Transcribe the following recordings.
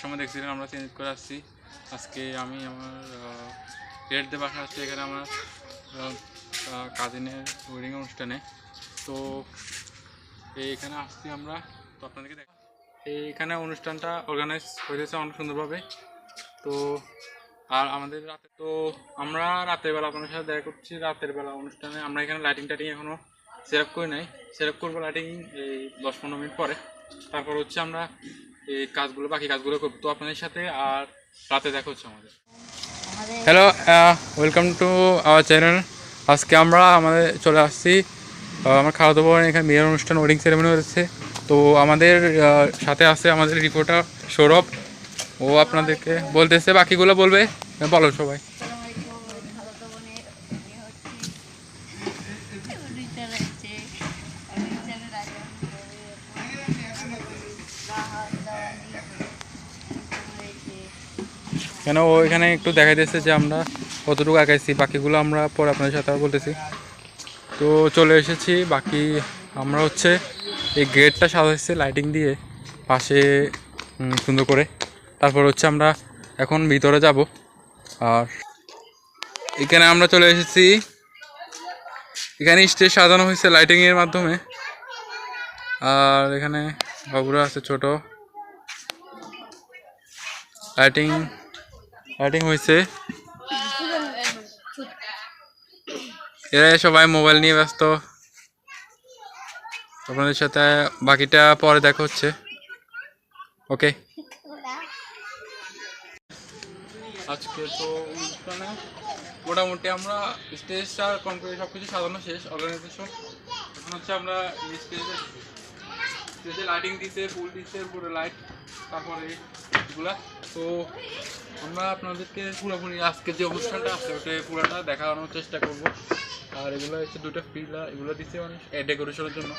সময় দেখছিলেন আমরা চেঞ্জ করে আসছি। আজকে আমি আমার রেটদের বাসা আসছি এখানে আমার কাজিনের ওয়েডিং অনুষ্ঠানে। তো এইখানে আসছি আমরা, তো আপনাদেরকে দেখ এইখানে অনুষ্ঠানটা অর্গানাইজ হয়েছে অনেক সুন্দরভাবে। তো আর আমাদের রাতে তো আমরা রাতের বেলা আপনাদের সাথে দেখা করছি। রাতের বেলা অনুষ্ঠানে আমরা এখানে লাইটিং টাইটিং এখনও সেট আপ করি নাই, সেট আপ করবো লাইটিং এই 10-15 মিনিট পরে। তারপর হচ্ছে আমরা এই কাজগুলো বাকি কাজগুলো করবো। তো আপনাদের সাথে আর রাতে দেখা হচ্ছে আমাদের। Hello, welcome to our channel. আজকে আমরা চলে আসছি আমার খাওয়া বোন এখানে বিয়ের অনুষ্ঠান ওয়েডিং সেরেমনি হয়েছে। তো আমাদের সাথে আছে আমাদের রিপোর্টার সৌরভ, ও আপনাদেরকে বলতেছে, বাকিগুলো বলবে। বলো সবাই। কেন ও এখানে একটু দেখাই দিয়েছে যে আমরা কতটুকু আগাইছি, বাকিগুলো আমরা পরে আপনাদের সাথে বলতেছি। তো চলে এসেছি, বাকি আমরা হচ্ছে এই গেটটা সাজাইছে লাইটিং দিয়ে পাশে সুন্দর করে। তারপর হচ্ছে আমরা এখন ভিতরে যাব। আর এখানে আমরা চলে এসেছি, এখানে স্টেজ সাজানো হয়েছে লাইটিংয়ের মাধ্যমে। আর এখানে বাবুরা আছে ছোট, লাইটিং হয়েছে। এরা সবাই মোবাইল নিয়ে ব্যস্ত। আপনাদের সাথে বাকিটা পরে দেখা হচ্ছে। ওকে। আজকে তো অনুষ্ঠানে মোটামুটি আমরা স্টেজটা কমপ্লিট সব কিছু সাজানো শেষ, অর্গানাইজেশন। এখন হচ্ছে আমরা স্টেজে লাইটিং দিতে, ফুল দিতে, পুরো লাইট, তারপরে এগুলা। তো আমরা আপনাদেরকে পুরোপুরি আজকে যে অনুষ্ঠানটা আছে ওটা পুরোটা দেখানোর চেষ্টা করব। আর এগুলো হচ্ছে দুটো পিলা, এগুলো দিচ্ছে মানে ডেকোরেশনের জন্য।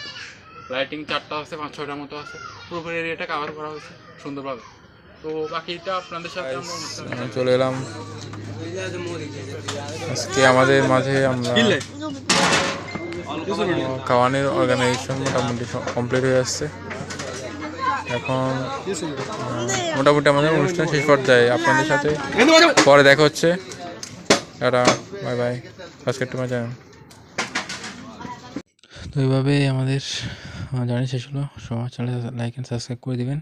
লাইটিং 4টা আছে, 5-6টার মতো আছে। পুরোপুরি এরিয়াটা কাভার করা হয়েছে সুন্দরভাবে। তো বাকিটা আপনাদের সাথে আমরা অনুষ্ঠানে চলে এলাম। আজকে আমাদের মাঝে আমরা খাওয়ানোর অর্গানাইজেশন মোটামুটি কমপ্লিট হয়ে আসছে। এখন মোটামুটি আমাদের অনুষ্ঠান শেষ পর্যায়ে। আপনাদের সাথে পরে দেখা হচ্ছে। Tata, bye bye. আজকে একটু মজা। তো এইভাবে আমাদের জার্নি শেষ হলো। সবাই চ্যানেল লাইক অ্যান্ড সাবস্ক্রাইব করে দেবেন।